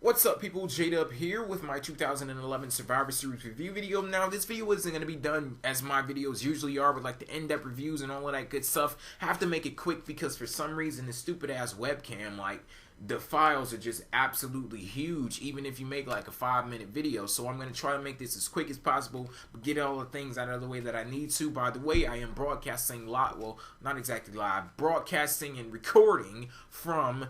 What's up, people? J-Dub here with my 2011 Survivor Series review video. Now, this video isn't going to be done as my videos usually are with like the in-depth reviews and all of that good stuff. I have to make it quick because for some reason this stupid-ass webcam, like, the files are just absolutely huge, even if you make like a 5-minute video. So I'm going to try to make this as quick as possible, but get all the things out of the way that I need to. By the way, I am broadcasting live, well, not exactly live, broadcasting and recording from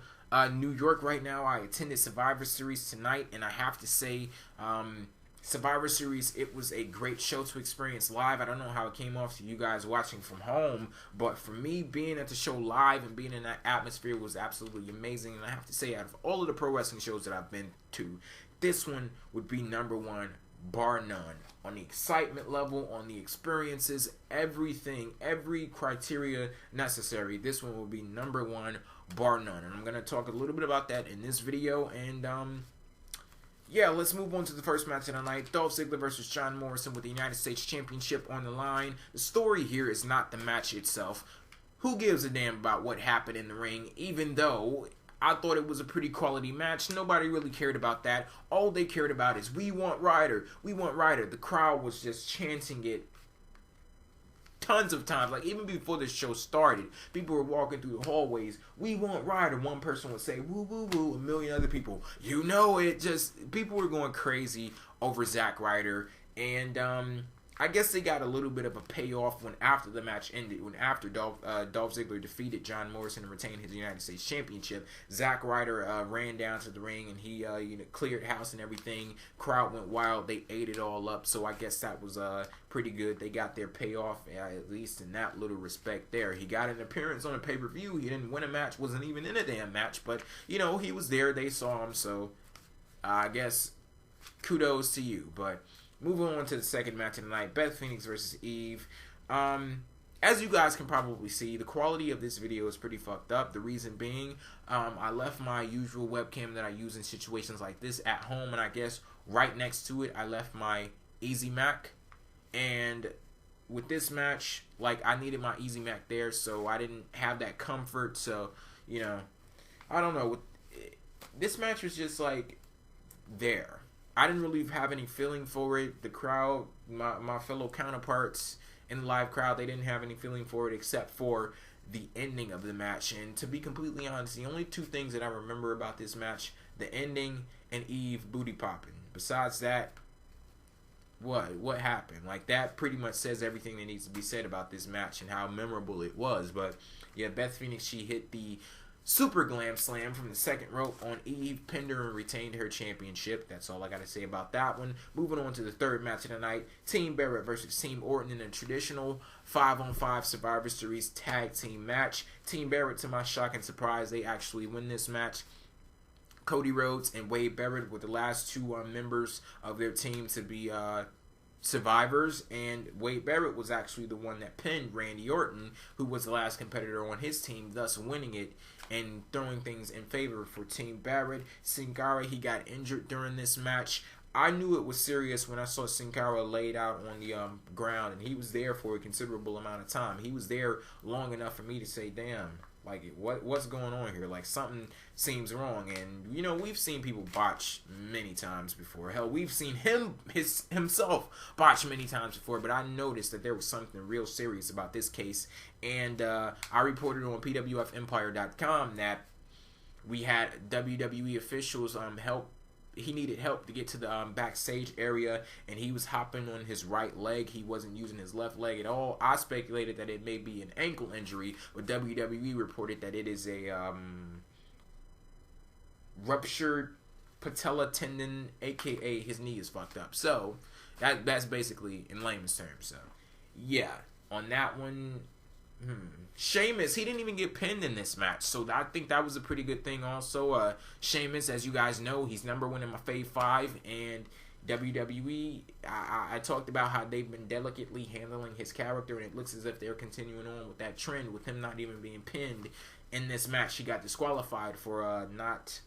New York right now. I attended Survivor Series tonight, and I have to say, Survivor Series, it was a great show to experience live. I don't know how it came off to you guys watching from home, but for me, being at the show live and being in that atmosphere was absolutely amazing. And I have to say, out of all of the pro wrestling shows that I've been to, this one would be #1, bar none. On the excitement level, on the experiences, everything, every criteria necessary, this one will be #1, bar none. And I'm going to talk a little bit about that in this video. And yeah, let's move on to the first match of the night. Dolph Ziggler versus John Morrison with the United States Championship on the line. The story here is not the match itself. Who gives a damn about what happened in the ring? Even though I thought it was a pretty quality match, nobody really cared about that. All they cared about is, we want Ryder, we want Ryder. The crowd was just chanting it tons of times. Like, even before the show started, people were walking through the hallways, we want Ryder. One person would say, woo, woo, woo. A million other people, you know it. Just, people were going crazy over Zack Ryder. And, I guess they got a little bit of a payoff when after the match ended, when after Dolph Ziggler defeated John Morrison and retained his United States Championship. Zack Ryder ran down to the ring and he cleared house and everything. Crowd went wild. They ate it all up. So I guess that was pretty good. They got their payoff, at least in that little respect there. He got an appearance on a pay-per-view. He didn't win a match. Wasn't even in a damn match. But, you know, he was there. They saw him. So I guess kudos to you. But moving on to the second match of the night, Beth Phoenix versus Eve. As you guys can probably see, the quality of this video is pretty fucked up. The reason being, I left my usual webcam that I use in situations like this at home, and I guess right next to it, I left my Easy Mac. And with this match, like, I needed my Easy Mac there, so I didn't have that comfort. So, you know, I don't know. This match was just, like, there. I didn't really have any feeling for it. The crowd, my fellow counterparts in the live crowd, they didn't have any feeling for it except for the ending of the match. And to be completely honest, the only two things that I remember about this match, the ending and Eve booty popping. Besides that, what happened? Like, that pretty much says everything that needs to be said about this match and how memorable it was. But yeah, Beth Phoenix, she hit the Super Glam Slam from the second rope on Eve, pinned her and retained her championship. That's all I got to say about that one. Moving on to the third match of the night, Team Barrett versus Team Orton in a traditional 5-on-5 Survivor Series tag team match. Team Barrett, to my shock and surprise, they actually win this match. Cody Rhodes and Wade Barrett were the last two members of their team to be survivors, and Wade Barrett was actually the one that pinned Randy Orton, who was the last competitor on his team, thus winning it and throwing things in favor for Team Barrett. Sin Cara, he got injured during this match. I knew it was serious when I saw Sin Cara laid out on the ground, and he was there for a considerable amount of time. He was there long enough for me to say, damn, like, what's going on here? Like, something seems wrong. And, you know, we've seen people botch many times before. Hell, we've seen himself botch many times before. But I noticed that there was something real serious about this case. And I reported on PWFEmpire.com that we had WWE officials help. He needed help to get to the backstage area, and he was hopping on his right leg. He wasn't using his left leg at all. I speculated that it may be an ankle injury, but WWE reported that it is a ruptured patella tendon, aka his knee is fucked up. So that's basically in layman's terms. So yeah, on that one, Sheamus, he didn't even get pinned in this match, so I think that was a pretty good thing also. Sheamus, as you guys know, he's #1 in my Fave 5, and WWE, I talked about how they've been delicately handling his character, and it looks as if they're continuing on with that trend with him not even being pinned in this match. He got disqualified for not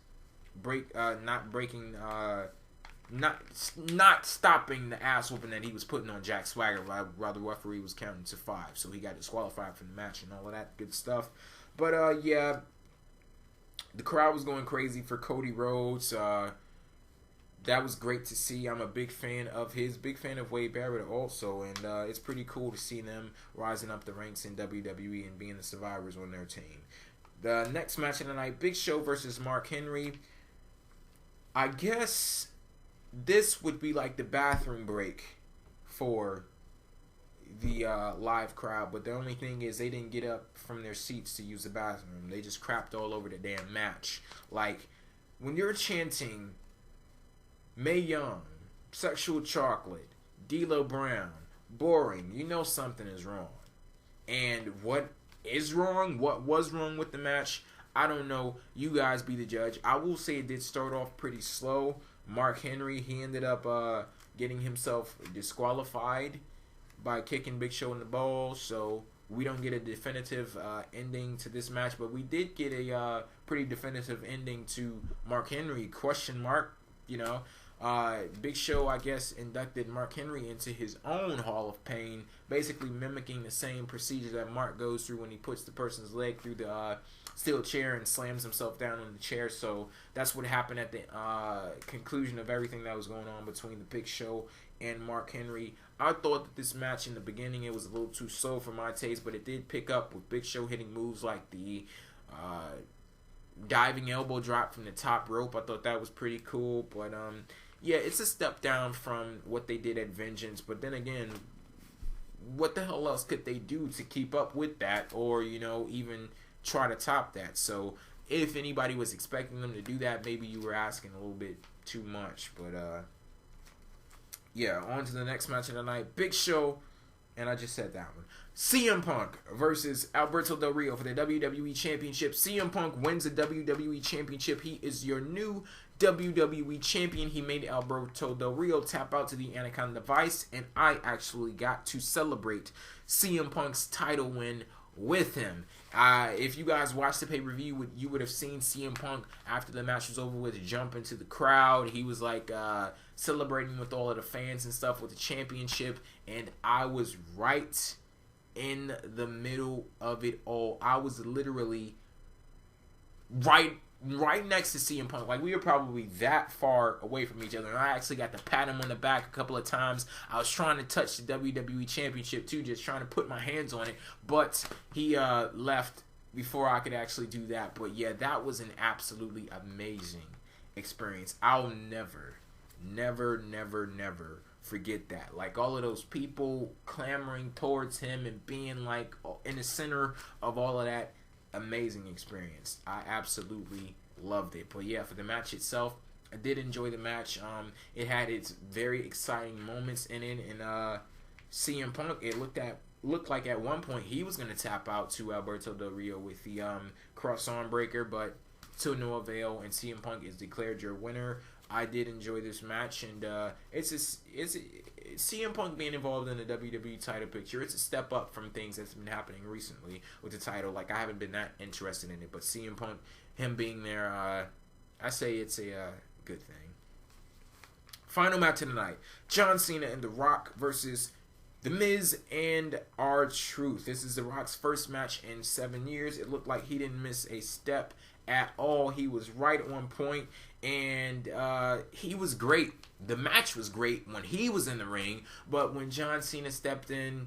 stopping the ass whooping that he was putting on Jack Swagger while the referee was counting to 5. So he got disqualified from the match and all of that good stuff. But yeah, the crowd was going crazy for Cody Rhodes. that was great to see. I'm a big fan of his, big fan of Wade Barrett also, and it's pretty cool to see them rising up the ranks in WWE and being the survivors on their team. The next match of the night, Big Show versus Mark Henry. I guess this would be like the bathroom break for the live crowd, but the only thing is they didn't get up from their seats to use the bathroom. They just crapped all over the damn match. Like, when you're chanting Mae Young, sexual chocolate, D'Lo Brown, boring, you know something is wrong. And what is wrong, what was wrong with the match, I don't know. You guys be the judge. I will say it did start off pretty slow. Mark Henry, he ended up getting himself disqualified by kicking Big Show in the balls, so we don't get a definitive ending to this match, but we did get a pretty definitive ending to Mark Henry, question mark, you know. Big Show, I guess, inducted Mark Henry into his own Hall of Pain, basically mimicking the same procedure that Mark goes through when he puts the person's leg through the steel chair and slams himself down on the chair. So that's what happened at the conclusion of everything that was going on between the Big Show and Mark Henry. I thought that this match in the beginning, it was a little too slow for my taste, but it did pick up with Big Show hitting moves like the diving elbow drop from the top rope. I thought that was pretty cool, but yeah, it's a step down from what they did at Vengeance, but then again, what the hell else could they do to keep up with that, or, you know, even try to top that? So if anybody was expecting them to do that, maybe you were asking a little bit too much. But yeah, on to the next match of the night. Big Show, and I just said that one, CM Punk versus Alberto Del Rio for the WWE Championship. CM Punk wins the WWE Championship. He is your new WWE Champion. He made Alberto Del Rio tap out to the Anaconda Device, and I actually got to celebrate CM Punk's title win with him. If you guys watched the pay-per-view, you would have seen CM Punk, after the match was over with, jump into the crowd. He was like celebrating with all of the fans and stuff with the championship, and I was right in the middle of it all. I was literally right next to CM Punk. Like, we were probably that far away from each other, and I actually got to pat him on the back a couple of times. I was trying to touch the WWE Championship too, just trying to put my hands on it, but he left before I could actually do that. But yeah, that was an absolutely amazing experience. I'll never forget that. Like, all of those people clamoring towards him and being like in the center of all of that. Amazing experience. I absolutely loved it. But yeah, for the match itself, I did enjoy the match. It had its very exciting moments in it, and CM Punk, it looked like at one point he was gonna tap out to Alberto Del Rio with the cross arm breaker, but to no avail, and CM Punk is declared your winner. I did enjoy this match, and it's CM Punk being involved in the WWE title picture. It's a step up from things that's been happening recently with the title. Like, I haven't been that interested in it, but CM Punk, him being there, I say it's a good thing. Final match of the night: John Cena and The Rock versus The Miz and R-Truth. This is The Rock's first match in 7 years. It looked like he didn't miss a step at all. He was right on point, and he was great. The match was great when he was in the ring, but when John Cena stepped in,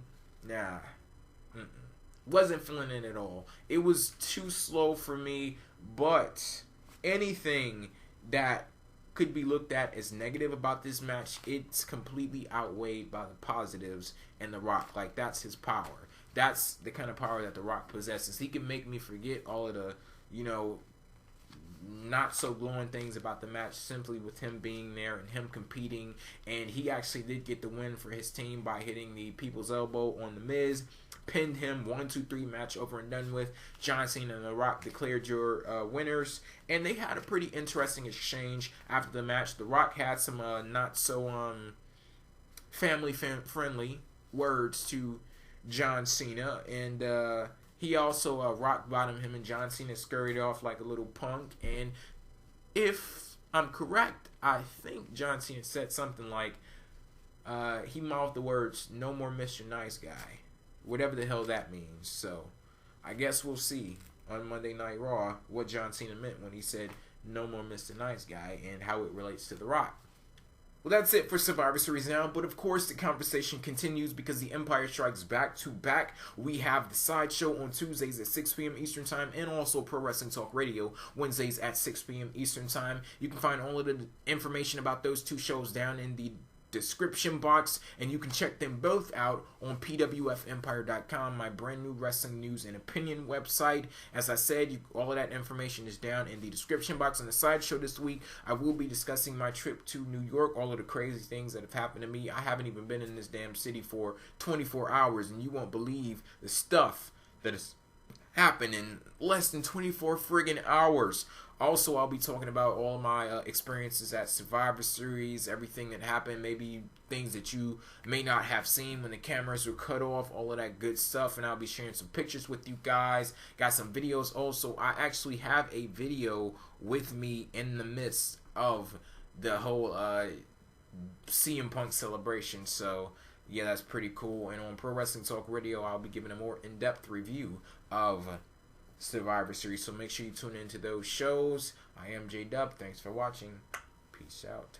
wasn't feeling it at all. It was too slow for me, but anything that could be looked at as negative about this match, it's completely outweighed by the positives in The Rock. Like, that's his power. That's the kind of power that The Rock possesses. He can make me forget all of the, you know, not so glowing things about the match simply with him being there and him competing. And he actually did get the win for his team by hitting the People's Elbow on The Miz, pinned him, 1-2-3 match over and done with. John Cena and The Rock declared your winners, and they had a pretty interesting exchange after the match. The Rock had some not so family friendly words to John Cena, and he also rock bottomed him, and John Cena scurried off like a little punk. And if I'm correct, I think John Cena said something like, he mouthed the words, "No more Mr. Nice Guy," whatever the hell that means. So I guess we'll see on Monday Night Raw what John Cena meant when he said "No more Mr. Nice Guy" and how it relates to The Rock. Well, that's it for Survivor Series now, but of course the conversation continues because the Empire strikes back to back. We have the Sideshow on Tuesdays at 6 p.m. Eastern Time, and also Pro Wrestling Talk Radio Wednesdays at 6 p.m. Eastern Time. You can find all of the information about those two shows down in the description box, and you can check them both out on PWFempire.com, my brand new wrestling news and opinion website. As I said, all of that information is down in the description box. On the Sideshow this week, I will be discussing my trip to New York, all of the crazy things that have happened to me. I haven't even been in this damn city for 24 hours, and you won't believe the stuff that has happened in less than 24 friggin' hours. Also, I'll be talking about all my experiences at Survivor Series, everything that happened, maybe things that you may not have seen when the cameras were cut off, all of that good stuff, and I'll be sharing some pictures with you guys. Got some videos also. I actually have a video with me in the midst of the whole CM Punk celebration, so yeah, that's pretty cool. And on Pro Wrestling Talk Radio, I'll be giving a more in-depth review of Survivor Series, so make sure you tune into those shows. I am J-Dub. Thanks for watching. Peace out.